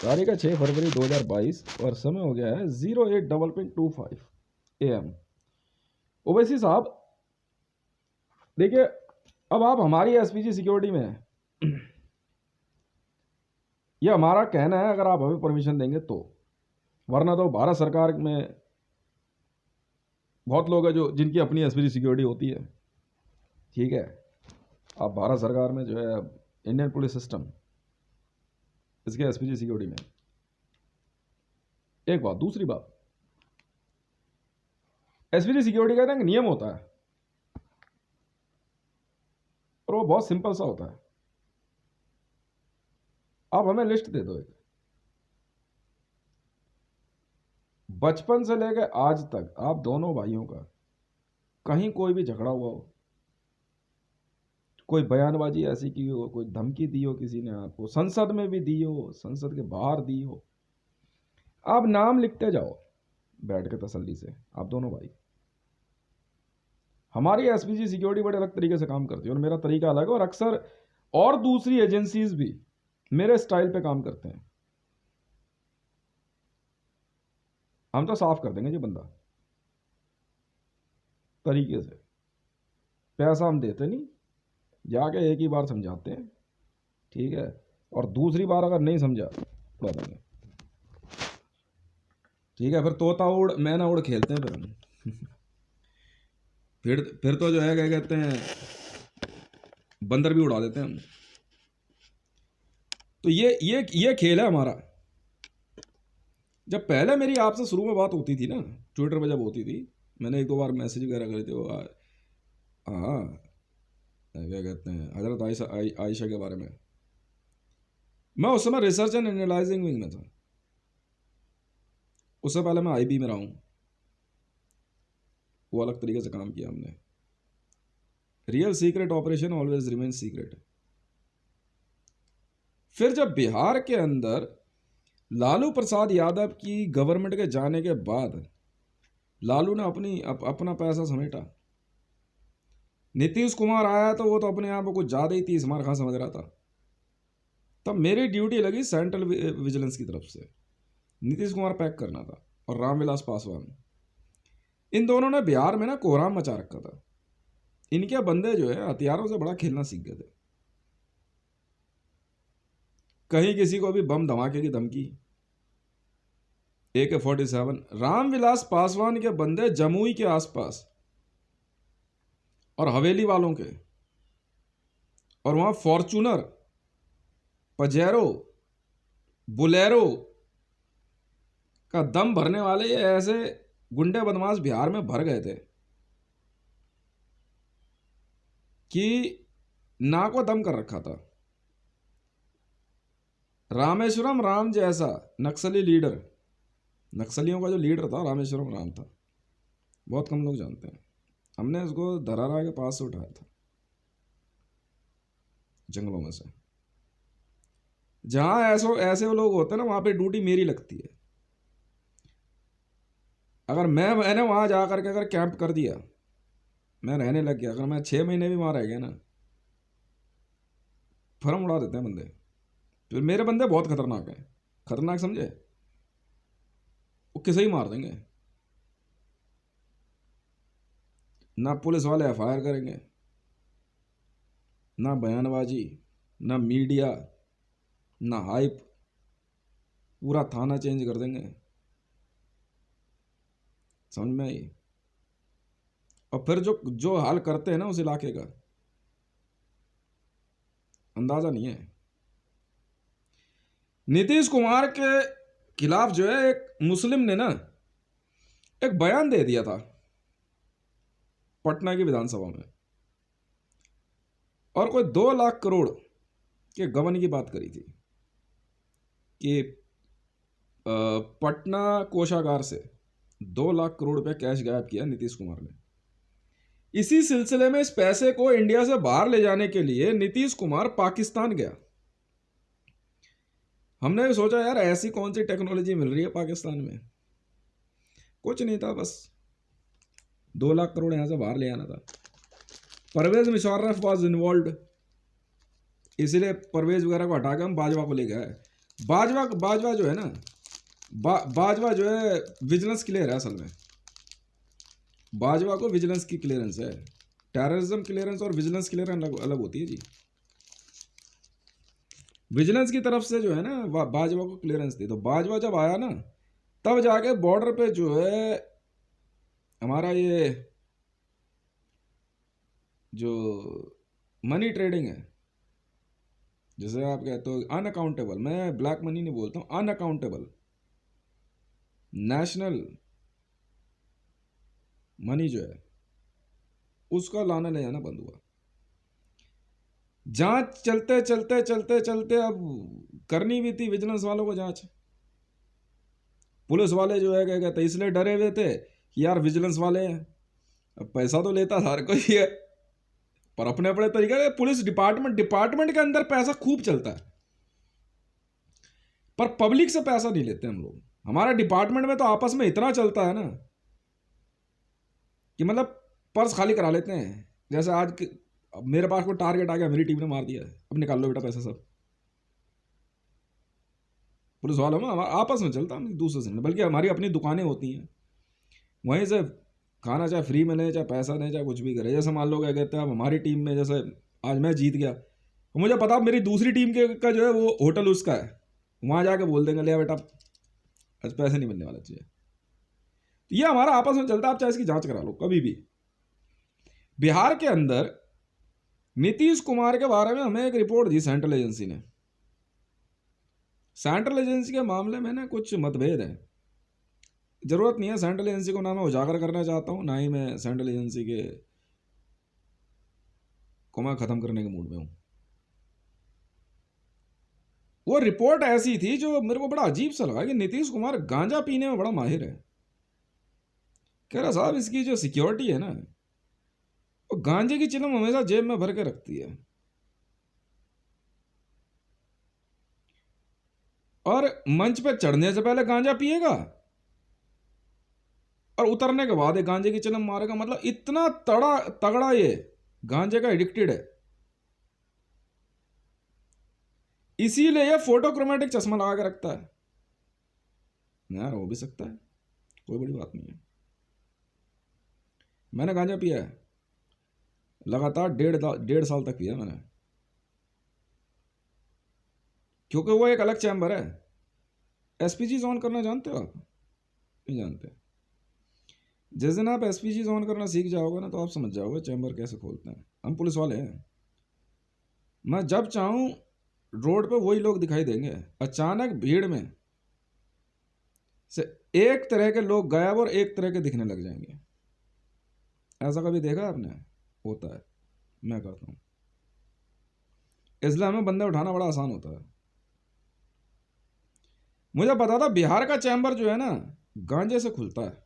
तारीख है 6 फरवरी 2022 और समय हो गया है 08:25 AM। ओवैसी साहब देखिए, अब आप हमारी एसपीजी सिक्योरिटी में हैं। ये हमारा कहना है, अगर आप हमें परमिशन देंगे तो, वरना तो भारत सरकार में बहुत लोग हैं जो जिनकी अपनी एसपीजी सिक्योरिटी होती है। ठीक है, आप भारत सरकार में जो है इंडियन पुलिस सिस्टम, इसके एसपीजी सिक्योरिटी में एक बात। दूसरी बात, एसपीजी सिक्योरिटी का एक नियम होता है और वो बहुत सिंपल सा होता है। आप हमें लिस्ट दे दो, एक बचपन से लेकर आज तक आप दोनों भाइयों का कहीं कोई भी झगड़ा हुआ हो, कोई बयानबाजी ऐसी की हो, कोई धमकी दी हो किसी ने आपको, संसद में भी दी हो, संसद के बाहर दी हो, आप नाम लिखते जाओ बैठ के तसल्ली से। आप दोनों भाई, हमारी एसपीजी सिक्योरिटी बड़े अलग तरीके से काम करती है और मेरा तरीका अलग है, और अक्सर और दूसरी एजेंसीज भी मेरे स्टाइल पे काम करते हैं। हम तो साफ कर देंगे जी बंदा तरीके से। पैसा हम देते नहीं, जाके एक ही बार समझाते हैं, ठीक है, और दूसरी बार अगर नहीं समझा उड़ा देंगे। ठीक है, फिर तोता उड़ मैना उड़ खेलते हैं फिर हम। फिर तो जो है क्या कहते हैं, बंदर भी उड़ा देते हैं हम। तो ये खेल है हमारा। जब पहले मेरी आपसे शुरू में बात होती थी ना, ट्विटर पर जब होती थी, मैंने एक दो बार मैसेज वगैरह करे थे, हाँ क्या कहते हैं, हजरत आयशा के बारे में। मैं उस समय रिसर्च एंड एनालाइजिंग विंग में था, उससे पहले मैं आईबी में रहा हूँ, वो अलग तरीके से काम किया हमने। Real secret operation always remain secret. फिर जब बिहार के अंदर लालू प्रसाद यादव की गवर्नमेंट के जाने के बाद लालू ने अपना पैसा समेटा, नीतीश कुमार आया तो वो तो अपने आप को कुछ ज़्यादा ही 30 खां समझ रहा था। तब मेरी ड्यूटी लगी सेंट्रल विजिलेंस की तरफ से, नीतीश कुमार पैक करना था और रामविलास पासवान। इन दोनों ने बिहार में ना कोहराम मचा रखा था। इनके बंदे जो है हथियारों से बड़ा खेलना सीख गए थे। कहीं किसी को भी बम धमाके की धमकी, AK-47। रामविलास पासवान के बंदे जमुई के आसपास और हवेली वालों के, और वहां फॉर्चूनर, पजेरो, बुलेरो का दम भरने वाले ये ऐसे गुंडे बदमाश बिहार में भर गए थे कि नाक को दम कर रखा था। रामेश्वरम राम जैसा नक्सली लीडर, नक्सलियों का जो लीडर था रामेश्वरम राम था, बहुत कम लोग जानते हैं। हमने उसको धरारा के पास से उठाया था, जंगलों में से। जहां ऐसे वो लोग होते हैं ना, वहां पे ड्यूटी मेरी लगती है। अगर मैंने वहां जा करके अगर कैंप कर दिया, मैं रहने लग गया, अगर मैं 6 महीने भी वहां रह गया ना, फर्म उड़ा देते हैं बंदे। तो मेरे बंदे बहुत खतरनाक हैं। खतरनाक समझे, वो किसे ही मार देंगे। ना पुलिस वाले FIR करेंगे, ना बयानबाजी, ना मीडिया, ना हाइप, पूरा थाना चेंज कर देंगे। समझ में आई? और फिर जो जो हाल करते हैं ना उस इलाके का, अंदाजा नहीं है। नीतीश कुमार के खिलाफ जो है एक मुस्लिम ने ना एक बयान दे दिया था पटना की विधानसभा में, और कोई 2 लाख करोड़ के गबन की बात करी थी कि पटना कोषागार से 2 लाख करोड़ रुपया कैश गायब किया नीतीश कुमार ने। इसी सिलसिले में इस पैसे को इंडिया से बाहर ले जाने के लिए नीतीश कुमार पाकिस्तान गया। हमने भी सोचा यार ऐसी कौन सी टेक्नोलॉजी मिल रही है पाकिस्तान में, कुछ नहीं था, बस 2 लाख करोड़ यहां से बाहर ले आना था। परवेज मुशर्रफ वाज इन्वॉल्व, इसलिए परवेज वगैरह को हटा के हम बाजवा को ले गए। बाजवा बाजवा जो है ना, बाजवा जो है विजिलेंस क्लियर है असल में। बाजवा को विजिलेंस की क्लियरेंस है। टेररिज्म क्लियरेंस और विजिलेंस क्लियरेंस अलग अलग होती है जी। विजिलेंस की तरफ से जो है ना बाजवा को क्लियरेंस थी, तो बाजवा जब आया ना तब जाके बॉर्डर पे जो है हमारा ये जो मनी ट्रेडिंग है, जैसे आप कहते हो अनअकाउंटेबल, मैं ब्लैक मनी नहीं बोलता हूँ, अनअकाउंटेबल नेशनल मनी जो है उसका लाना ले जाना बंद हुआ। जांच चलते चलते चलते चलते अब करनी भी थी विजिलेंस वालों को जांच। पुलिस वाले जो है क्या कहते इसलिए डरे हुए थे कि यार विजिलेंस वाले हैं, अब पैसा तो लेता हर कोई है, पर अपने अपने तरीके से पुलिस डिपार्टमेंट के अंदर पैसा खूब चलता है, पर पब्लिक से पैसा नहीं लेते हम लोग। हमारा डिपार्टमेंट में तो आपस में इतना चलता है ना कि मतलब पर्स खाली करा लेते हैं। जैसे आज अब मेरे पास कोई टारगेट आ गया, मेरी टीम ने मार दिया है, अब निकाल लो बेटा पैसा सब। पुलिस वालों में हमारा आपस में चलता है, दूसरे से नहीं, बल्कि हमारी अपनी दुकानें होती हैं, वहीं से खाना चाहे फ्री में ले, चाहे पैसा नहीं, चाहे कुछ भी करे। जैसे मान लो क्या कहते हैं, अब हमारी टीम में जैसे आज मैं जीत गया तो मुझे पता मेरी दूसरी टीम के का जो है वो होटल उसका है, वहाँ जाके बोल देंगे ले बेटा आज पैसे नहीं मिलने वाला चाहिए। तो ये हमारा आपस में चलता है, आप चाहे इसकी जांच करा लो कभी भी। बिहार के अंदर नीतीश कुमार के बारे में हमें एक रिपोर्ट दी सेंट्रल एजेंसी ने। सेंट्रल एजेंसी के मामले में ना कुछ मतभेद है, जरूरत नहीं है सेंट्रल एजेंसी को ना मैं उजागर करना चाहता हूं, ना ही मैं सेंट्रल एजेंसी के को मैं खत्म करने के मूड में हूं। वो रिपोर्ट ऐसी थी जो मेरे को बड़ा अजीब सा लगा कि नीतीश कुमार गांजा पीने में बड़ा माहिर है। कह रहा साहब इसकी जो सिक्योरिटी है ना वो गांजे की चिलम हमेशा जेब में भर के रखती है, और मंच पे चढ़ने से पहले गांजा पिएगा और उतरने के बाद एक गांजे की चिलम मारेगा। मतलब इतना तड़ा तगड़ा ये गांजे का एडिक्टेड है, इसीलिए ये फोटोक्रोमेटिक चश्मा लगा के रखता है। यार हो भी सकता है, कोई बड़ी बात नहीं है। मैंने गांजा पिया है लगातार 1.5 साल तक पिया मैंने, क्योंकि वो एक अलग चैम्बर है। एसपीजी ऑन करना जानते हो आप? नहीं जानते? जिस दिन आप एसपीजी ऑन करना सीख जाओगे ना तो आप समझ जाओगे चैम्बर कैसे खोलते हैं। हम पुलिस वाले हैं, मैं जब चाहूं रोड पे वही लोग दिखाई देंगे, अचानक भीड़ में से एक तरह के लोग गायब और एक तरह के दिखने लग जाएंगे। ऐसा कभी देखा आपने? होता है, मैं करता हूं, इसलिए हमें बंदे उठाना बड़ा आसान होता है। मुझे पता था बिहार का चैम्बर जो है ना गांजे से खुलता है,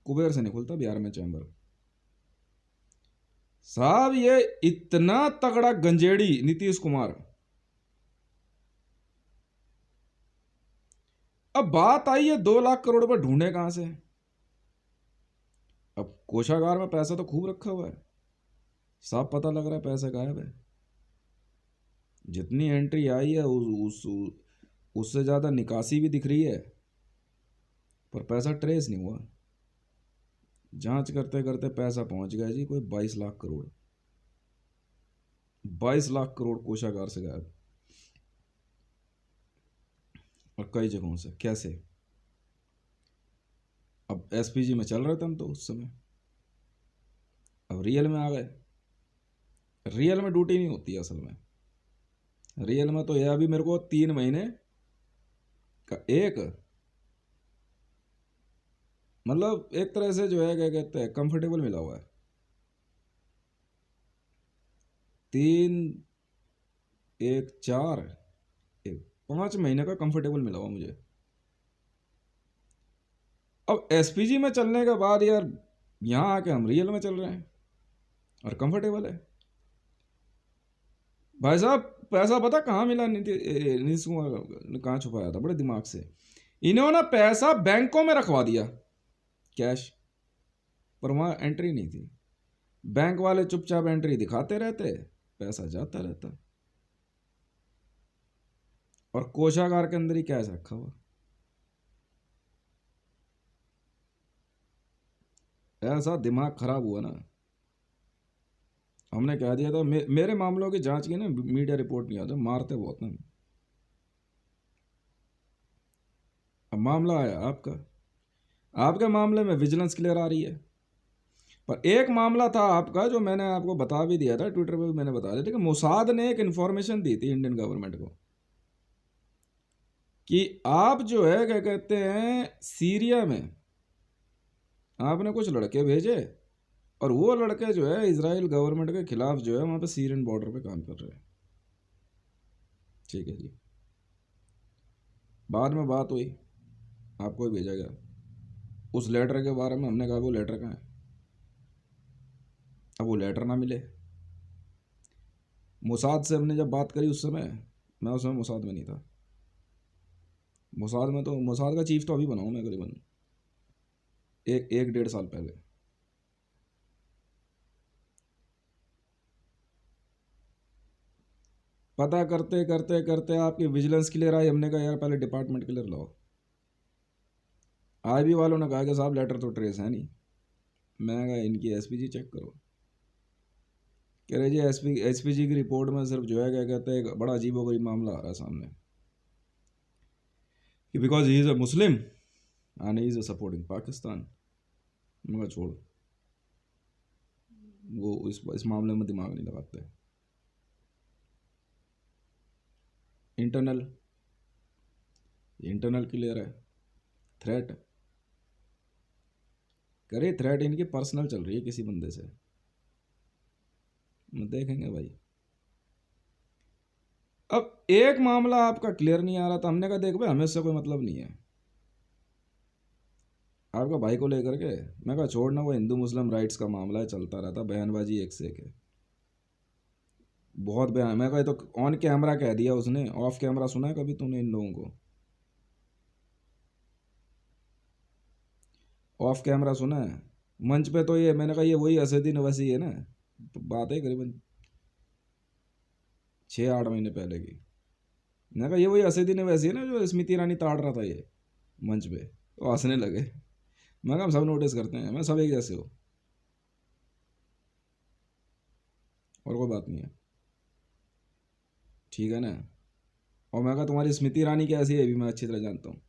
कुबेर से नहीं खुलता बिहार में चैम्बर। साहब ये इतना तगड़ा गंजेड़ी नीतीश कुमार। अब बात आई है 2 लाख करोड़ रुपए ढूंढे कहां से। अब कोषागार में पैसा तो खूब रखा हुआ है, साफ पता लग रहा है पैसा गायब है। जितनी एंट्री आई है उससे ज़्यादा निकासी भी दिख रही है, पर पैसा ट्रेस नहीं हुआ। जांच करते करते पैसा पहुंच गया जी कोई 22 लाख करोड़। 22 लाख करोड़ कोषागार से गायब, और कई जगहों से। कैसे? अब एसपीजी में चल रहे थे हम तो उस समय, अब रियल में आ गए। रियल में ड्यूटी नहीं होती असल में, रियल में तो यह अभी मेरे को 3 महीने का एक मतलब एक तरह से जो है क्या कहते हैं कंफर्टेबल मिला हुआ है। 5 महीने का कंफर्टेबल मिला हुआ मुझे। अब एसपीजी में चलने के बाद यार यहाँ आके हम रियल में चल रहे हैं और कंफर्टेबल है। भाई साहब पैसा पता कहाँ मिला? नीतीश कुमार ने कहाँ छुपाया था बड़े दिमाग से। इन्होंने पैसा बैंकों में रखवा दिया कैश, पर वहाँ एंट्री नहीं थी। बैंक वाले चुपचाप एंट्री दिखाते रहते, पैसा जाता रहता। और कोषागार के अंदर ही कैश रखा हुआ। ऐसा दिमाग खराब हुआ ना, हमने कह दिया था। मेरे मामलों की जांच की ना, मीडिया रिपोर्ट नहीं आता, मारते बहुत ना। अब मामला आया आपका, आपके मामले में विजिलेंस क्लियर आ रही है। पर एक मामला था आपका जो मैंने आपको बता भी दिया था, ट्विटर पे भी मैंने बता दिया था कि मोसाद ने एक इन्फॉर्मेशन दी थी इंडियन गवर्नमेंट को कि आप जो है क्या कहते हैं, सीरिया में आपने कुछ लड़के भेजे और वो लड़के जो है इजराइल गवर्नमेंट के खिलाफ जो है वहाँ पे सीरियन बॉर्डर पे काम कर रहे हैं। ठीक है जी, बाद में बात हुई, आपको भेजा गया। उस लेटर के बारे में हमने कहा वो लेटर कहाँ है। अब वो लेटर ना मिले, मोसाद से हमने जब बात करी उस समय, मैं उस समय मोसाद में नहीं था। मोसाद में तो, मोसाद का चीफ तो अभी बनाऊँ मैं करीबन एक डेढ़ साल पहले। पता करते करते करते आपकी विजिलेंस क्लियर आई। हमने कहा यार पहले डिपार्टमेंट क्लियर लाओ। आईबी वालों ने कहा कि साहब लेटर तो ट्रेस है नहीं। मैं कहा इनकी एसपीजी चेक करो। कह रहे जी एसपीजी की रिपोर्ट में सिर्फ जो है क्या कहते हैं, एक बड़ा अजीबोगरीब मामला आ रहा है सामने कि because he is a Muslim and he is a supporting Pakistan. मैं कहा छोड़, वो इस मामले में दिमाग नहीं लगाते। इंटरनल इंटरनल क्लियर है। थ्रेट करे, थ्रेट इनकी पर्सनल चल रही है किसी बंदे से, देखेंगे भाई। अब एक मामला आपका क्लियर नहीं आ रहा था, हमने कहा देख भाई हमें इससे कोई मतलब नहीं है आपका भाई को लेकर के। मैं कहा छोड़ना, वो हिंदू मुस्लिम राइट्स का मामला है, चलता रहता, बयानबाजी एक से एक है, बहुत बयान। मैं कहा तो ऑन कैमरा कह दिया उसने, ऑफ कैमरा सुना है कभी तूने इन लोगों को? ऑफ कैमरा सुना है? मंच पे तो ये मैंने कहा ये वही असदुद्दीन ओवैसी है ना, बात है करीबन 6-8 महीने पहले की। मैंने कहा ये वही असदुद्दीन ओवैसी है ना जो स्मृति ईरानी ताड़ रहा था ये मंच पे, तो हंसने लगे। मैं कहा हम सब नोटिस करते हैं, मैं सब एक जैसे हो, और कोई बात नहीं है, ठीक है ना। और मैं कहा तुम्हारी स्मृति ईरानी कैसी है भी मैं अच्छी तरह जानता हूँ।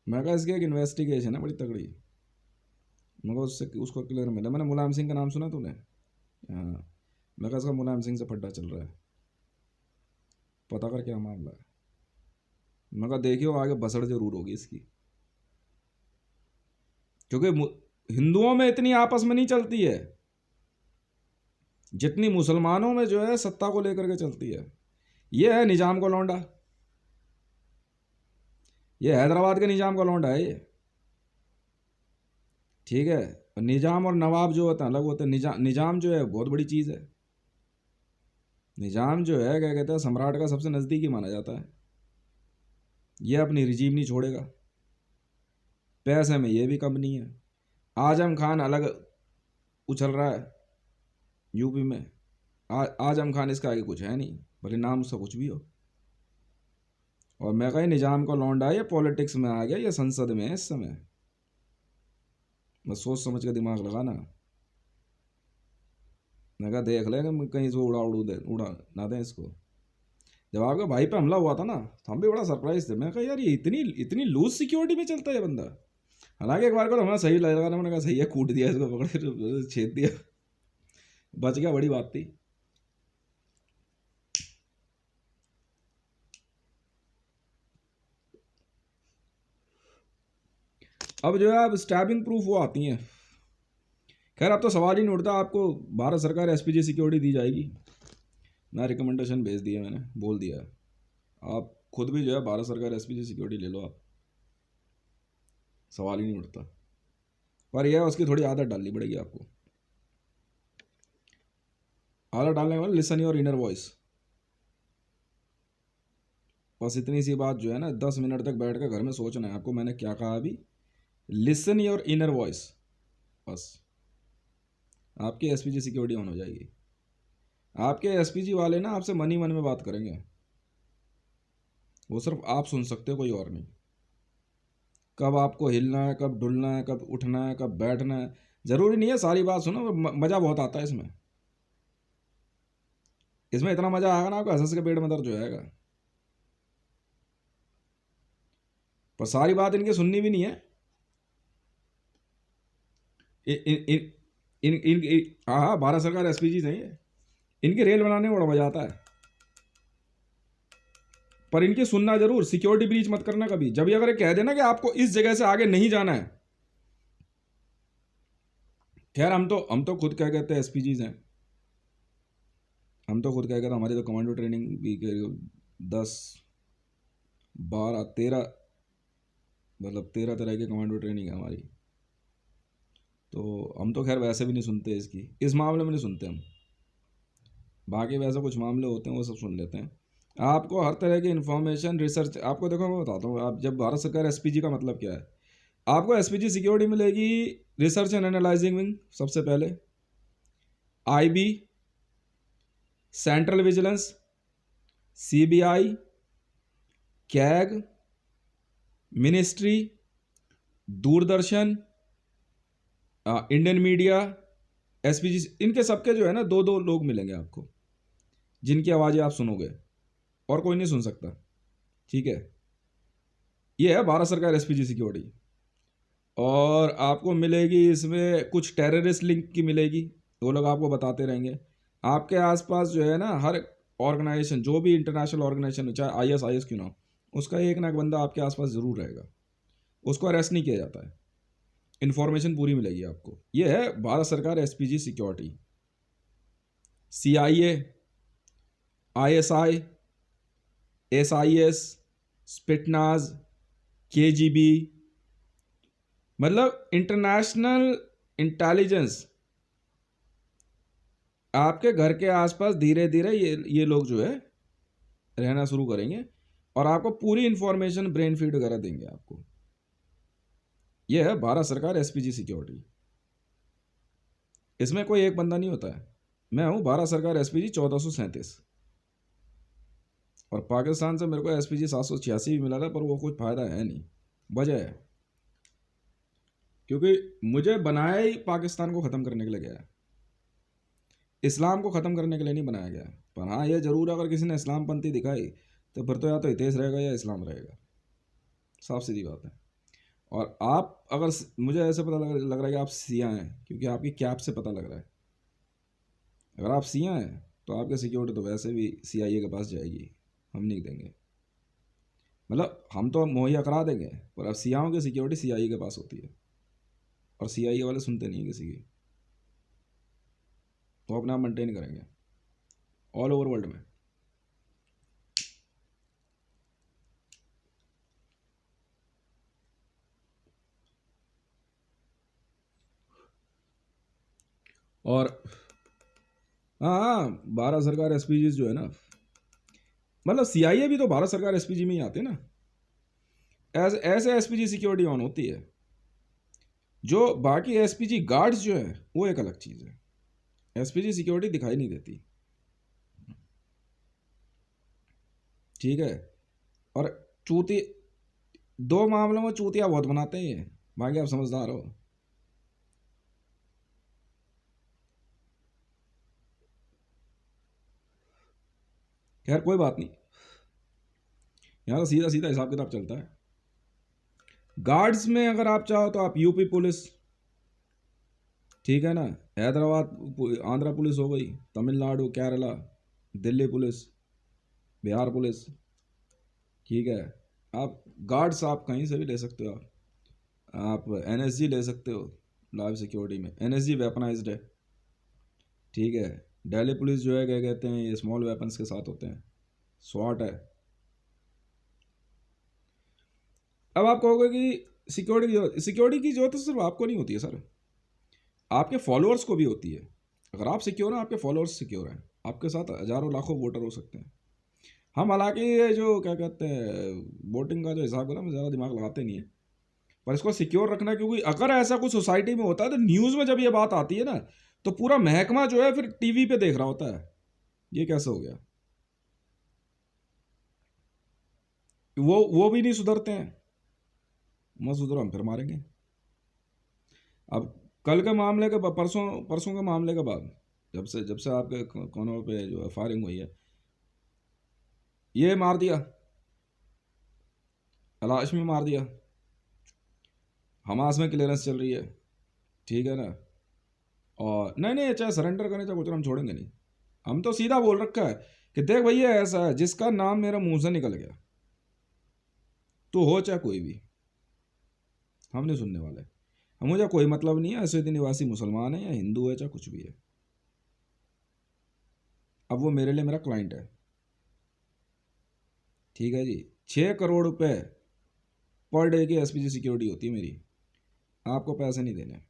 मैं कहा इसकी एक इन्वेस्टिगेशन है बड़ी तगड़ी। मैं कहा उससे उसको क्लियर मिला। मैंने मुलायम सिंह का नाम सुना तूने? हाँ, मैं कहा इसका मुलायम सिंह से फड्डा चल रहा है, पता कर क्या मामला है। मैं कहा देखियो आगे बसड़ जरूर होगी इसकी, क्योंकि हिंदुओं में इतनी आपस में नहीं चलती है जितनी मुसलमानों में जो है सत्ता को लेकर के चलती है। ये है निजाम का लौंडा, ये हैदराबाद के निजाम का लौंडा है ये, ठीक है। और निजाम और नवाब जो होता है अलग होता है। निजाम जो है बहुत बड़ी चीज़ है। निजाम जो है क्या कहते हैं, सम्राट का सबसे नज़दीकी माना जाता है। ये अपनी रिजीम नहीं छोड़ेगा, पैसे में ये भी कम नहीं है। आजम खान अलग उछल रहा है यूपी में, आजम खान इसका आगे कुछ है नहीं, भले नाम उसका कुछ भी हो। और मैं कहीं निजाम का लौंडा ये पॉलिटिक्स में आ गया, ये संसद में है इस समय। बस सोच समझ के दिमाग लगाना। मैं कहा देख ले कहीं से उड़ा ना दें इसको। जब आपके भाई पे हमला हुआ था ना तो हम भी बड़ा सरप्राइज थे। मैं कहा यार ये इतनी इतनी लूज सिक्योरिटी में चलता है ये बंदा। हालांकि एक बार को हमें सही लगा, मैंने कहा सही है, कूट दिया इसको, पकड़ के छेद दिया, बच गया, बड़ी बात थी। अब जो है अब स्टैबिंग प्रूफ वो आती हैं। खैर अब तो सवाल ही नहीं उठता, आपको भारत सरकार एसपीजी सिक्योरिटी दी जाएगी। मैं रिकमेंडेशन भेज दिया, मैंने बोल दिया आप खुद भी जो है भारत सरकार एसपीजी सिक्योरिटी ले लो आप, सवाल ही नहीं उठता। पर यह उसकी थोड़ी आदत डालनी पड़ेगी आपको। आदत डालने के बाद लिसन योर इनर वॉइस, बस इतनी सी बात जो है ना 10 मिनट तक बैठ कर घर में सोचना है आपको मैंने क्या कहा अभी। लिसन योर इनर वॉइस, बस आपकी एसपीजी सिक्योरिटी ऑन हो जाएगी। आपके एसपीजी वाले ना आपसे मन ही मन में बात करेंगे, वो सिर्फ आप सुन सकते हो, कोई और नहीं। कब आपको हिलना है, कब डुलना है, कब उठना है, कब बैठना है, जरूरी नहीं है सारी बात सुनो। मजा बहुत आता है इसमें। इसमें इतना मजा आएगा ना आपको हंस हंस के पेट में दर्द हो जाएगा। पर सारी बात इनकी सुननी भी नहीं है। इन इन इन इन, इन हाँ हाँ, भारत सरकार एसपीजी नहीं है, इनकी रेल बनाने में बड़ा मजा आता है। पर इनकी सुनना जरूर, सिक्योरिटी ब्रीच मत करना कभी। जब भी अगर ये कह देना कि आपको इस जगह से आगे नहीं जाना है, खैर हम तो खुद क्या कहते हैं एसपीजीज हैं, हम तो खुद क्या कहते हैं, हमारी तो कमांडो ट्रेनिंग भी 10 12 13, मतलब 13 तरह की कमांडो ट्रेनिंग है हमारी। तो हम तो खैर वैसे भी नहीं सुनते इसकी, इस मामले में नहीं सुनते हम। बाकी वैसे कुछ मामले होते हैं वो सब सुन लेते हैं। आपको हर तरह की इन्फॉर्मेशन रिसर्च, आपको देखो मैं बताता हूँ, आप जब भारत सरकार एसपीजी का मतलब क्या है, आपको एसपीजी सिक्योरिटी मिलेगी रिसर्च एंड एनालाइजिंग विंग सबसे पहले, IB, central vigilance, CBI, CAG, ministry, Doordarshan, Indian media, SPG, इनके सबके जो है ना दो दो लोग मिलेंगे आपको, जिनकी आवाज़ें आप सुनोगे, और कोई नहीं सुन सकता। ठीक है, ये है भारत सरकार एसपीजी सिक्योरिटी। और आपको मिलेगी इसमें कुछ टेररिस्ट लिंक की मिलेगी, वो लोग आपको बताते रहेंगे। आपके आसपास जो है ना हर ऑर्गेनाइजेशन, जो भी इंटरनेशनल ऑर्गेनाइजेशन, चाहे आईएस क्यों ना हो, उसका एक ना एक बंदा आपके आसपास ज़रूर रहेगा, उसको अरेस्ट नहीं किया जाता है, इन्फॉर्मेशन पूरी मिलेगी आपको। ये है भारत सरकार SPG security. CIA, ISI, SIS, Spetsnaz, KGB, मतलब इंटरनेशनल इंटेलिजेंस आपके घर के आसपास धीरे धीरे ये लोग जो है रहना शुरू करेंगे, और आपको पूरी इंफॉर्मेशन ब्रेन फीड वगैरह देंगे आपको। यह है भारत सरकार एसपीजी सिक्योरिटी। इसमें कोई एक बंदा नहीं होता है। मैं हूं भारत सरकार एसपीजी 1437, और पाकिस्तान से मेरे को एसपीजी 786 भी मिला था, पर वो कुछ फायदा है नहीं। वजह है क्योंकि मुझे बनाया ही पाकिस्तान को ख़त्म करने के लिए गया है, इस्लाम को ख़त्म करने के लिए नहीं बनाया गया। पर हाँ ये ज़रूर, अगर किसी ने इस्लामपंथी दिखाई तो फिर तो या तो हितेश रहेगा या इस्लाम रहेगा, साफ सीधी बात है। और आप अगर, मुझे ऐसे पता लग रहा है कि आप सिया हैं, क्योंकि आपकी कैप से पता लग रहा है। अगर आप सिया हैं तो आपकी सिक्योरिटी तो वैसे भी सीआईए के पास जाएगी, हम नहीं देंगे। मतलब हम तो मुहैया करा देंगे, पर अब सियाओं की सिक्योरिटी सीआईए के पास होती है, और सीआईए वाले सुनते नहीं हैं किसी की, तो अपने आप मेंटेन करेंगे ऑल ओवर वर्ल्ड में। और हाँ हाँ, भारत सरकार एसपीजी जो है ना, मतलब सीआईए भी तो भारत सरकार एसपीजी में ही आते हैं ना। ऐसे एसपीजी सिक्योरिटी ऑन होती है। जो बाकी एसपीजी गार्ड्स जो है वो एक अलग चीज़ है, एसपीजी सिक्योरिटी दिखाई नहीं देती। ठीक है, और चूती, दो मामलों में चूतिया बहुत बनाते हैं ये, बाकी आप समझदार हो। खैर कोई बात नहीं, यहाँ तो सीधा सीधा हिसाब किताब चलता है। गार्ड्स में अगर आप चाहो तो आप यूपी पुलिस, ठीक है ना, हैदराबाद आंध्र पुलिस हो गई, तमिलनाडु, केरला, दिल्ली पुलिस, बिहार पुलिस, ठीक है। आप गार्ड्स आप कहीं से भी ले सकते हो। आप एनएसजी ले सकते हो, लाइव सिक्योरिटी में एनएसजी वेपनाइज्ड है, ठीक है। दिल्ली पुलिस जो है क्या कहते हैं, ये स्मॉल वेपन्स के साथ होते हैं, स्वाट है। अब आप कहोगे कि सिक्योरिटी की जरूरत सिर्फ आपको नहीं होती है सर, आपके फॉलोअर्स को भी होती है। अगर आप सिक्योर हैं, आपके फॉलोअर्स सिक्योर हैं, आपके साथ हजारों लाखों वोटर हो सकते हैं। हम हालांकि ये जो क्या कहते हैं वोटिंग का जो हिसाब है ना, ज़्यादा दिमाग लगाते नहीं है, पर इसको सिक्योर रखना है, क्योंकि अगर ऐसा कुछ सोसाइटी में होता है तो न्यूज़ में जब ये बात आती है ना, तो पूरा महकमा जो है फिर टीवी पे देख रहा होता है ये कैसे हो गया? वो भी नहीं सुधरते हैं। मत सुधरो, हम फिर मारेंगे। अब कल के मामले के परसों परसों के मामले के बाद, जब से आपके कोनों पे जो है फायरिंग हुई है, ये मार दिया, लाश में मार दिया, हमास में क्लियरेंस चल रही है, ठीक है ना। और नहीं नहीं, चाहे सरेंडर करें चाहे कुछ, हम छोड़ेंगे नहीं। हम तो सीधा बोल रखा है कि देख भैया, ऐसा है जिसका नाम मेरे मुंह से निकल गया, तो हो चाहे कोई भी, हम नहीं सुनने वाले। हम, मुझे कोई मतलब नहीं है अयोध्या निवासी मुसलमान है या हिंदू है चाहे कुछ भी है। अब वो मेरे लिए मेरा क्लाइंट है, ठीक है जी। 6 करोड़ रुपए पर डे की एसपीजी सिक्योरिटी होती है मेरी, आपको पैसे नहीं देने,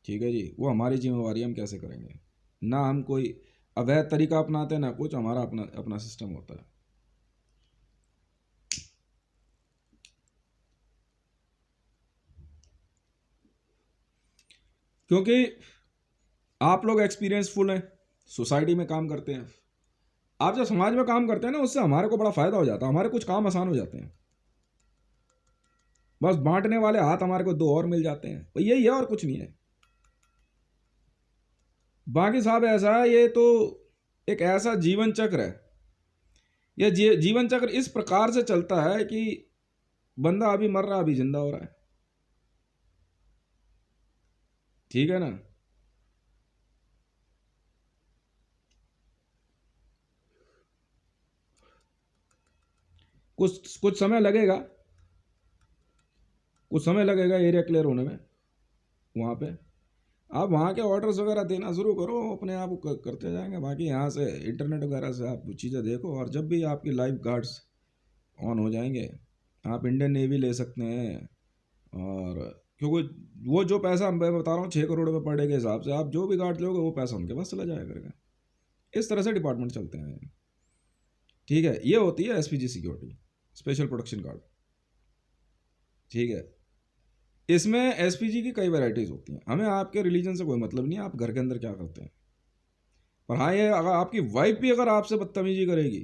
ठीक है जी। वो हमारी जिम्मेवारी, हम कैसे करेंगे। ना हम कोई अवैध तरीका अपनाते हैं ना कुछ, हमारा अपना अपना सिस्टम होता है। क्योंकि आप लोग एक्सपीरियंसफुल हैं, सोसाइटी में काम करते हैं। आप जब समाज में काम करते हैं ना, उससे हमारे को बड़ा फायदा हो जाता है, हमारे कुछ काम आसान हो जाते हैं। बस बांटने वाले हाथ हमारे को 2 और मिल जाते हैं, तो यही है और कुछ नहीं है। बाकी साहब ऐसा है, ये तो एक ऐसा जीवन चक्र है। यह जीवन चक्र इस प्रकार से चलता है कि बंदा अभी मर रहा, अभी जिंदा हो रहा है, ठीक है ना। कुछ कुछ समय लगेगा, कुछ समय लगेगा एरिया क्लियर होने में। वहाँ पे आप वहाँ के ऑर्डर्स वगैरह देना शुरू करो, अपने आप करते जाएंगे। बाकी यहाँ से इंटरनेट वगैरह से आप चीज़ें देखो, और जब भी आपकी लाइफ गार्ड्स ऑन हो जाएंगे, आप इंडियन नेवी ले सकते हैं। और क्योंकि वो जो पैसा मैं बता रहा हूँ 6 करोड़ रुपये पर डे के हिसाब से, आप जो भी गार्ड लोगे वो पैसा उनके पास चला जाया करेगा। इस तरह से डिपार्टमेंट चलते हैं, ठीक है। ये होती है SPG security, special protection guard, ठीक है। इसमें एसपीजी की कई वैरायटीज़ होती हैं। हमें आपके रिलीजन से कोई मतलब नहीं है, आप घर के अंदर क्या करते हैं। पर हाँ, ये अगर आपकी वाइफ भी अगर आपसे बदतमीजी करेगी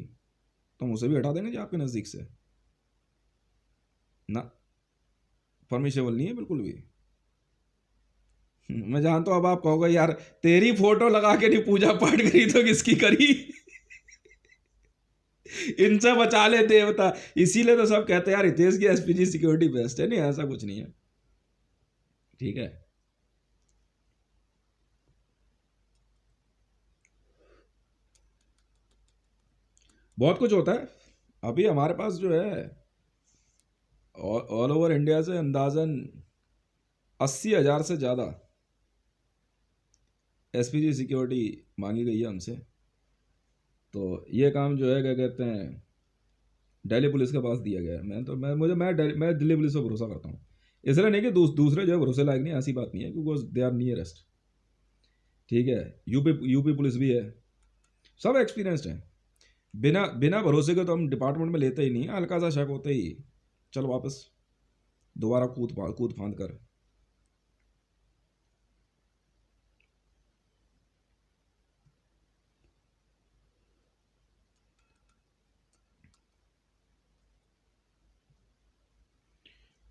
तो हम उसे भी हटा देंगे जी आपके नज़दीक से ना। परमिशेबल नहीं है बिल्कुल भी। मैं जानता हूँ अब आप कहोगे यार, तेरी फोटो लगा के नहीं पूजा पाठ करी तो किसकी करी। इनसे बचा ले देवता। इसीलिए तो सब कहते हैं यार हितेश की एसपीजी सिक्योरिटी बेस्ट है। नहीं, ऐसा कुछ नहीं है, ठीक है। बहुत कुछ होता है। अभी हमारे पास जो है ऑल ओवर इंडिया से अंदाजन 80,000 से ज़्यादा एसपीजी सिक्योरिटी मांगी गई है हमसे। तो ये काम जो है क्या कहते हैं, दिल्ली पुलिस के पास दिया गया है। मैं तो मैं दिल्ली पुलिस पर भरोसा करता हूँ। इसलिए नहीं कि दूसरे जो है भरोसे लायक नहीं, ऐसी बात नहीं है, क्योंकि दे आर नियरेस्ट, ठीक है। यूपी पुलिस भी है, सब एक्सपीरियंस्ड हैं। बिना बिना भरोसे के तो हम डिपार्टमेंट में लेते ही नहीं। हल्का सा शक होते ही चल वापस दोबारा कूद फांद कर।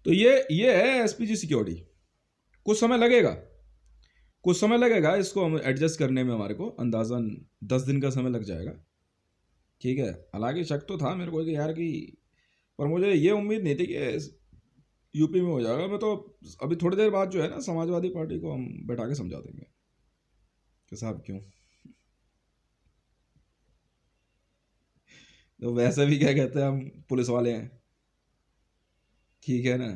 तो ये है एसपीजी सिक्योरिटी। कुछ समय लगेगा, कुछ समय लगेगा इसको हम एडजस्ट करने में, हमारे को अंदाजन 10 दिन का समय लग जाएगा, ठीक है। हालांकि शक तो था मेरे को कि यार कि, पर मुझे ये उम्मीद नहीं थी कि यूपी में हो जाएगा। मैं तो अभी थोड़ी देर बाद जो है ना, समाजवादी पार्टी को हम बैठा के समझा देंगे कि साहब क्यों। तो वैसे भी क्या कहते हैं, हम पुलिस वाले हैं, ठीक है ना।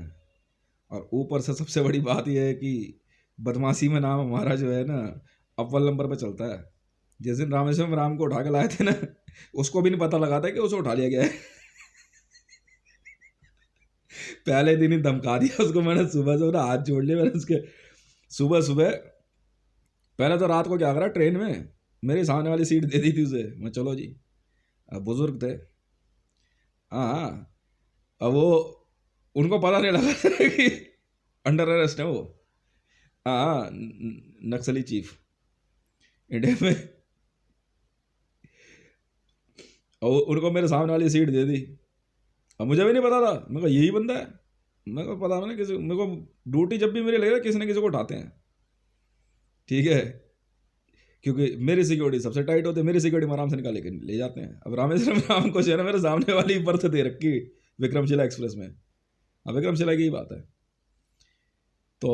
और ऊपर से सबसे बड़ी बात यह है कि बदमाशी में नाम हमारा जो है ना, अव्वल नंबर पे चलता है। जिस दिन रामेश्वरम राम को उठा के लाए थे ना, उसको भी नहीं पता लगा था कि उसे उठा लिया गया है। पहले दिन ही धमका दिया उसको मैंने, सुबह से हाथ जोड़ लिए मैंने उसके। सुबह सुबह पहले तो रात को क्या करा, ट्रेन में मेरी सामने वाली सीट दे दी थी उसे। मैं चलो जी, अब बुजुर्ग थे, हाँ हाँ। अब वो, उनको पता नहीं लगा था कि अंडर अरेस्ट है वो, हाँ हाँ, नक्सली चीफ। इंडिया में। और उनको मेरे सामने वाली सीट दे दी। अब मुझे भी नहीं पता था, मैं कहा यही बंदा है। मैं को पता नहीं किसी, मेरे को ड्यूटी जब भी मेरी लगे किसी न किसी को उठाते हैं, ठीक है, क्योंकि मेरी सिक्योरिटी सबसे टाइट होती है, मेरी सिक्योरिटी में आराम से निकाल के ले जाते हैं। अब रामेश्वरम राम को जो है ना मेरे सामने वाली बर्थ दे रखी विक्रमशिला एक्सप्रेस में। अब विक्रमशिला की ही बात है। तो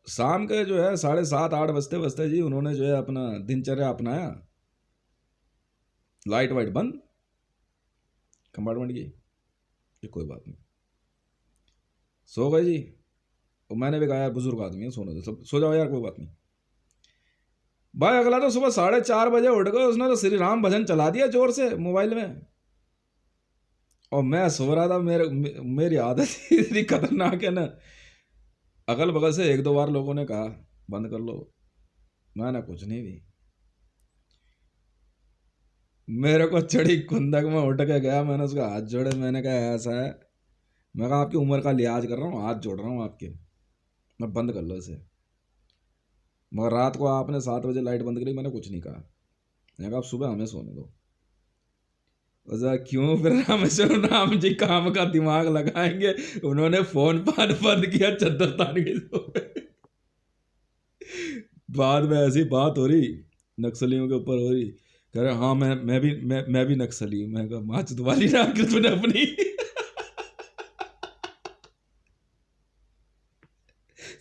शाम के जो है 7:30-8 बजते बजते जी उन्होंने जो है अपना दिनचर्या अपनाया, लाइट वाइट बंद कंपार्टमेंट की, ये कोई बात नहीं, सो गए जी। और मैंने भी कहा यार बुजुर्ग आदमी है, सोने दो, सब सो जाओ यार, कोई बात नहीं। भाई अगला तो सुबह 4:30 बजे उठ गए, उसने तो श्री राम भजन चला दिया जोर से मोबाइल में। और मैं सो रहा था, मेरी आदत ही इतनी खतरनाक है ना। अगल बगल से 1-2 बार लोगों ने कहा बंद कर लो, मैंने कुछ नहीं भी। मेरे को चढ़ी खुंदक में उठ के गया, मैंने उसका हाथ जोड़े, मैंने कहा ऐसा है, मैं कहा आपकी उम्र का लिहाज कर रहा हूँ, हाथ जोड़ रहा हूँ आपके, मैं बंद कर लो इसे। मगर रात को आपने 7 बजे लाइट बंद करी, मैंने कुछ नहीं कहा, मैंने कहा आप सुबह हमें सोने दो। ऐसा क्यों, फिर रामेश्वरम राम जी काम का दिमाग लगाएंगे, उन्होंने फोन पान बंद किया, चद्दर तान के सो गए। बाद में ऐसी बात हो रही नक्सलियों के ऊपर हो रही, कह रहे हाँ मैं भी नक्सली हूँ। मैं कहा माच तुम्हारी ना तूने अपनी।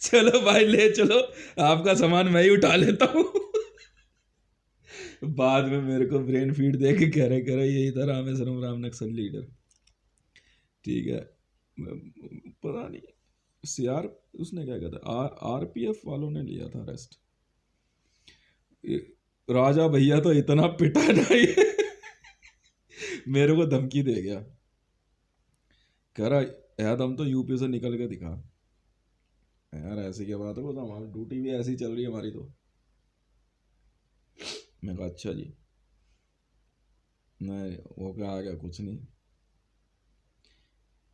चलो भाई ले चलो, आपका सामान मैं ही उठा लेता हूँ। बाद में मेरे को ब्रेन फीड दे के कह रहे यही था रामेश्वरम राम नक्सल लीडर, ठीक है। पता नहीं सीआर उसने क्या कहता है, आरपीएफ वालों ने लिया था अरेस्ट। राजा भैया तो इतना पिटा ना ये, मेरे को धमकी दे गया, कह रहा यार हम तो यूपी से निकल के दिखा। यार ऐसी क्या बात है, तो हमारी ड्यूटी भी ऐसी चल रही है हमारी तो। मैं कहा अच्छा जी, नहीं वो क्या आ गया कुछ नहीं।